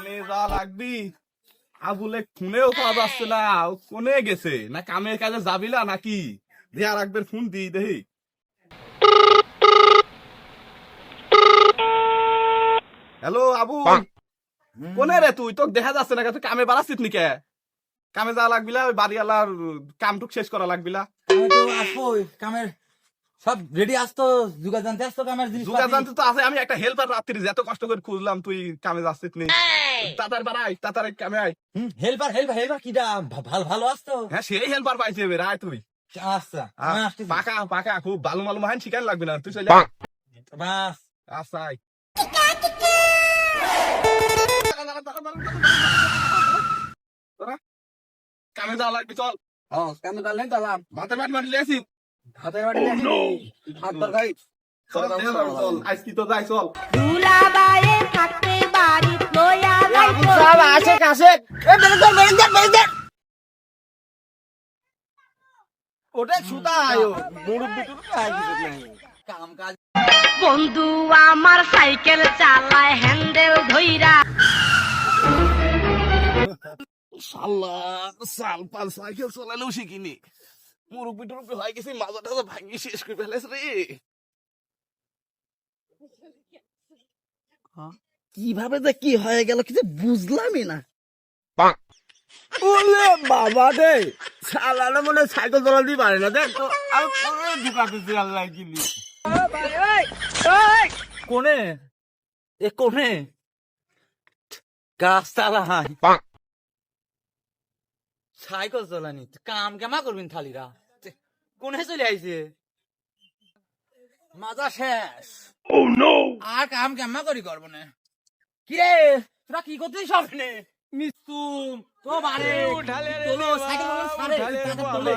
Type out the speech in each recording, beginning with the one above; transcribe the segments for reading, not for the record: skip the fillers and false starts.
কামে যা লাগবি আবুলে খুনেও পাওয়া যাচ্ছে না, ও কোনে গেছে না কামের কাজে যাবিলা নাকি? দেয়া রাখবে ফোন দি দেহি। হ্যালো আবু, কোনে রে তুই? তোকে দেখা যাচ্ছে না, তুই কামে বাড়াচ্ছিস নি কে? কামে যাওয়া লাগবিলা, ওই বাড়িওয়ালার কামটুক শেষ করা লাগবিলা। আমি তো আসবো কামের সব রেডি আসতো, জুগা জানতে আসতো কামের জিনিস জোগাড় জানতে তো আছে, আমি একটা হেল্পার রাত্রি এত কষ্ট করে খুঁজলাম, তুই কামে যাচ্ছিস নি। তাড়াতাড়ি বাড়াই, তাড়াতাড়ি কামে আয়। হেল্পার হেল্পার হেল্পার কিটা ভালো ভালো আসতো। হ্যাঁ সেই হেল্পার পাইছে এবার, আয় তুই। আচ্ছা আমি আসতেছি। পাকা পাকা খুব ভালো মালুম হান শিখান লাগবে না, তুই চলে বাস আচ্ছা আয়। তোরা কামে যাওয়া লাগবে, চল। কামে কাল নেই তালাম মাথায় ব্যাট মারলে আসি। হাতের বাড়ি হাত তরকারি চল আজকে তো যাই, চল। দুলাবায়ে থাকতে বাড়ি লইয়া যাইতো সব আসে কাছে ওটা সুতা আয়ো মুরব্বি টুরু আয় কিছু নাই কাম কাজ। বন্ধু আমার সাইকেল চালায় হ্যান্ডেল ধইরা সাল পাল সাইকেল চালানো শিখিনি, মুরব্বি টুরব্বি হয়ে গেছি, মাজা টাজা ভাঙি শেষ করে ফেলেছে রে। কিভাবে যে কি হয়ে গেল কিছু বুঝলামই না। ওলে বাবা রে, শালারা মনে সাইকেল চালাতে পারে না, দেখ তো আর কোনে ঢুকাতেছি আল্লাহ কিলি। কোনে এ কোনে গাছ চালা হাই সাইকেল চালানি কাম কেমা করবিন থালিরা কোনে চলে আইছে মাজা শেষ। আর কাম কেমা করি করবো না। কিরে তোরা কি করছিস স্বপ্নে মিস্তুম তো বারে তোলো সাইকেল সারে তোলে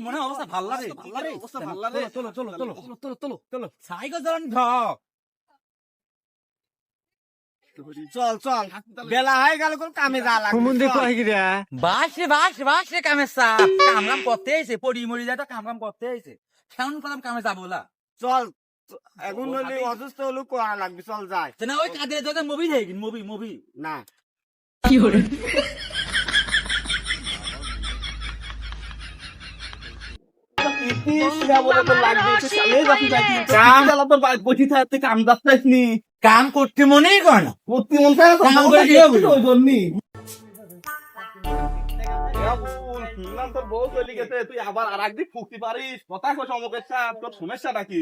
মনে অবস্থা ভাল লাগে অবস্থা ভাল লাগে। চলো চলো চলো চলো চলো চলো সাইকেল চালানি ধক চল চল বেলা হয়ে গেল কোন কামে যা লাগবে। বাস রে বাস বাস রে কামে চা কাম কাম করতে আইছে পড়ি মরি যায় তো কাম কাম করতে আইছে কেমন করলাম কামে যাবো না। চল এখন হলে অসুস্থ হলো করা লাগবে, চল যাই না ওই কাদের তোদের মুভি দেখি মুভি মুভি না কি করে কাম করতে মনেই কর না তোর বউ চলে গেছে, তুই আবার আর একদিন ফুকতে পারিস, কথা কো সমস্যা, তোর সমস্যাটা কি?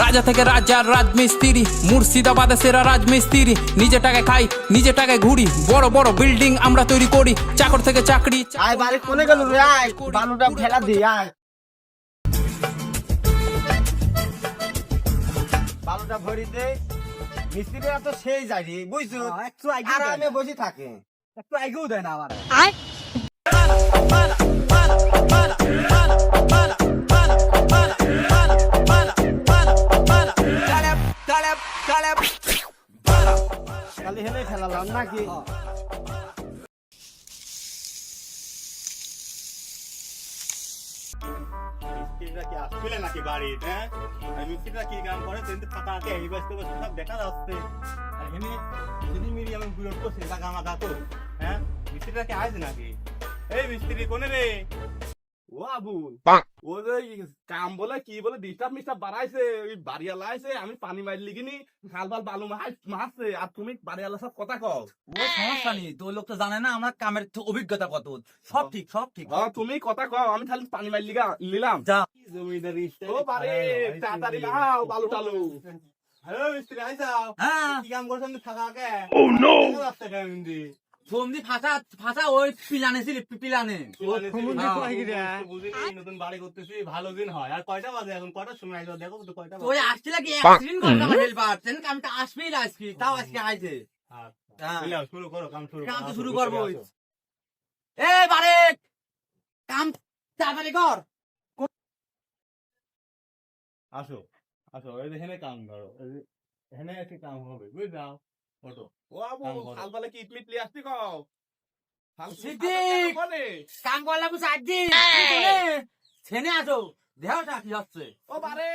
রাজা থেকে রাজা রাজমিস্ত্রি, মুর্শিদাবাদে সেরা রাজমিস্ত্রি, নিজে টাকায় খাই নিজে টাকায় ঘুরি, বড় বড় বিল্ডিং আমরা তৈরি করি, চাকর থেকে চাকরি। আয় বাড়ি কোনে গেল রে, আয় বালুটা ফেলা দি, আয় বালুটা ভরি দে। মিস্ত্রিরা তো সেই যায় রে বুঝছো, একটু আরামে বসে থাকে, একটু আগেও দেয় না আমার। আয় খালি হেলে ফেলালাম নাকি? মিস্ত্রিরা কি আসলে নাকি বাড়িতে? হ্যাঁ, আর মিস্ত্রিরা কি কাম করে? তেমনি ফাঁকা আছে, এই বয়স্ক বয়স্ক সব দেখা যাচ্ছে। আর এমনি যদি মিডিয়ামে বিরোধ করছে লাগা মাথা তো, হ্যাঁ, মিস্ত্রিরা কি আসে নাকি? এই মিস্ত্রি কোনে রে? ও আবুল, ও যে কাম বলে কি বলে ডিস্টার্ব মিস্টার্ব বাড়াইছে, ওই বাড়িওয়ালা আইছে, আমি পানি মারি লিখিনি, খাল বাল বালু মারছে, আর তুমি বাড়িওয়ালা সব কথা কও। ও সমস্যা নেই, তো লোক তো জানে না আমার কামের অভিজ্ঞতা কত, সব ঠিক সব ঠিক। তুমি কথা কও, আমি খালি পানি মারি লিলাম। যা জমিদারি ও বাড়ি তাড়াতাড়ি নাও বালু টালু। হ্যালো মিস্ত্রি আইসাও? হ্যাঁ কি কাম করছেন ফাঁকা কে? রাস্তা কেমন ফোমদি ফাঁসা ফাঁসা ওই পিলানে ছিল পিলানে বুঝিনি, নতুন বাড়ি করতেছি, ভালো দিন হয়। আর কয়টা বাজে এখন? কয়টার সময় আসবে দেখো তো কয়টা তো ওই আসছে নাকি অ্যাক্সিডেন্ট করতে আমার হেল্পার তেন কামটা আসবেই না আজকে, তাও আজকে আইছে। হ্যাঁ শুরু করো, কাম শুরু কাম তো শুরু করবো। এ বারে কাম তাড়াতাড়ি কর। আসো আসো, এই এখানে কাম করো, এখানে একটি কাম হবে, বুঝলাম। ওটো ও আবু খাল বালে কি ইটমিট লিয়ে আসতি কও? সিদ্দিক কাম করলা বুঝ আজজি ছেনে আসো দেহটা কি হচ্ছে। ও বারে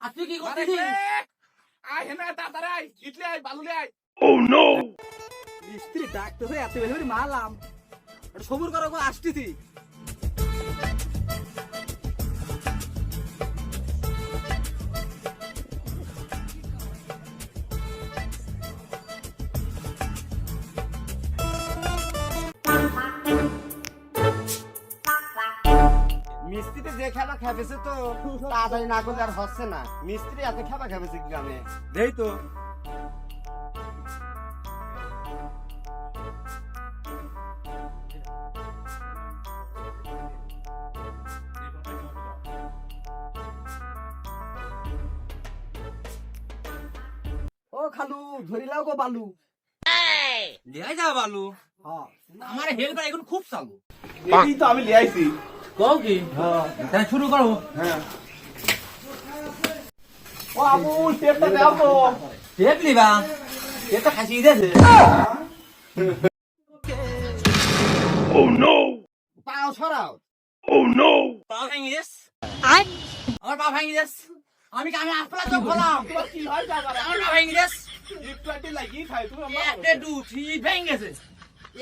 আর তুই কি করছিস? আয় হেনা তাড়াতাড়ি আয়, ইটলি আয়, বালু লে আয়। মিস্ত্রি ডাকতেছে এত বেশি করে মারলাম একটু সবুর করো গো, আসতেছি। মিস্ত্রিতে যে খেলা খেপেছে তো তাড়াতাড়ি না করলে আর হচ্ছে না। মিস্ত্রি এত খেলা খেপেছে কি গানে দেই তো ও খালু ধরিলাও গো বালু। লিয়াই যা বালু। আমার হেল্পার এখন খুব চালু। এই তো আমি লে আইছি। কও কি তাহলে শুরু করো। ও আবুল, টেপটা দাও তো। টেপ লিবা টেপটা খাসি দিয়েছে। পাও ছড়াও। পা ভেঙে গেছ, আর আমার পা ভেঙে গেছ। আমি কামে আসলা তো খলাম, তোমার কি হয় জায়গাটা? আমার পা ভেঙে গেছ। একটু একটু লাগিয়ে খাই, তুমি আমার একটা দু থ্রি ভেঙে গেছে।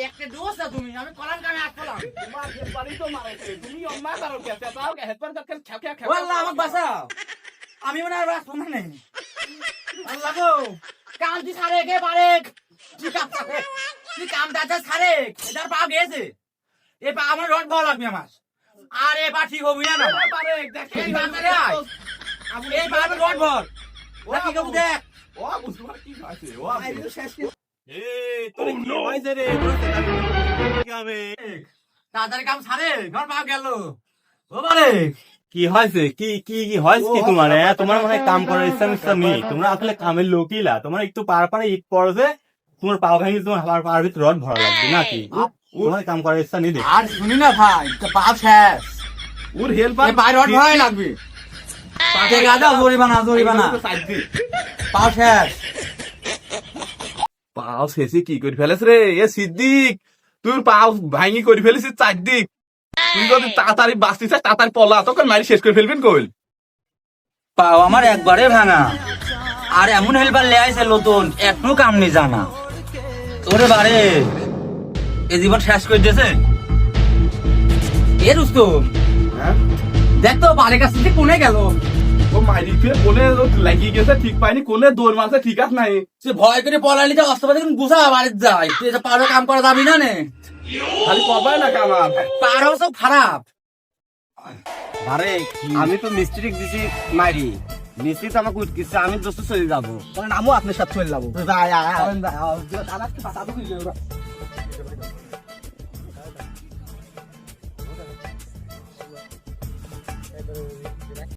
একটা দোষ না তুমি, আমি কলাম কামে আসলাম। তোমার হেল্পারই তো মারাইছে। তুমি অম্মা করো কে? তাও হেল্পার দরকার খেয়া খেয়া খেয়া। ওয়াল্লাহ আমাকে বাঁচাও, আমি মনে আর বাঁচবো না নেই। আল্লাহ গো, কামটি ছাড়ে কে পারে? তুই কামটা যা ছাড়ে, এটার পা গেছে। এ পা আমার রড ভালো লাগবে আমার। আর এ পা ঠিক হবি না না। পারে দেখ এই বাঁচারে আয়। এই পা আমার রড ভর। ওরা কি করবো দেখ। ও আবু, তোমার কি হয়েছে? ও আবু। এই তোর কি হয়েছে রে? তোর তো গামে তাড়াতাড়ি কাম ছাড়ে, ঘর পা গেল। ও বারে কি হয়েছে? কি কি কি হয়েছে কি তোমার? তোমার মনে হয় কাম করার ইচ্ছা নেই। তোমরা আসলে কামের লোকিলা। তোমার একটু পার পারে ইট পড়ছে, তোমার পা ভেঙে তোমার হাবার পার ভিতরে রড ভরা লাগবে নাকি? তোমার কাম করার ইচ্ছা নেই। আর শুনি না ভাই, তো পা শেষ। ওর হেল্পার এ পা রড ভরাই লাগবে। পাতে গাদা জরিমানা জরিমানা। পা শেষ। পাও শেষে কি করে ফেলেছ রে? এ সিদ্দিক, তুই পাও ভাঙি করে ফেলেছিস চারদিক। তুই যদি তাড়াতাড়ি বাঁচতে চাস তাড়াতাড়ি পলা, তোকে মারি শেষ করে ফেলবেন কইল। পাও আমার একবারে ভাঙা, আর এমন হেল্পার লে আইছে নতুন, একটু কাম নেই জানা। ওরে বারে এ জীবন শেষ করে দিয়েছে। এ রুস্তম, হ্যাঁ, দেখ তো বাড়ির কাছ থেকে কোনে গেল। ও মারি ফিরে কোনে লাগিয়ে গেছে, ঠিক পাইনি। কোনে দৌড় মারছে, ঠিক আছে নাই। সে ভয় করে পলালি যে অস্ত্রপাতি গুছা বাড়িতে যায়। তুই এটা পারো কাম করা যাবি না নে। খালি কবাই না কামার। পারো সব খারাপ। আরে আমি তো মিস্ত্রি দিছি মারি, মিস্ত্রি তো আমাকে উঠকিছে, আমি দোস্ত চলে যাবো। নামও আপনার সাথে চলে যাবো। যাই আয়।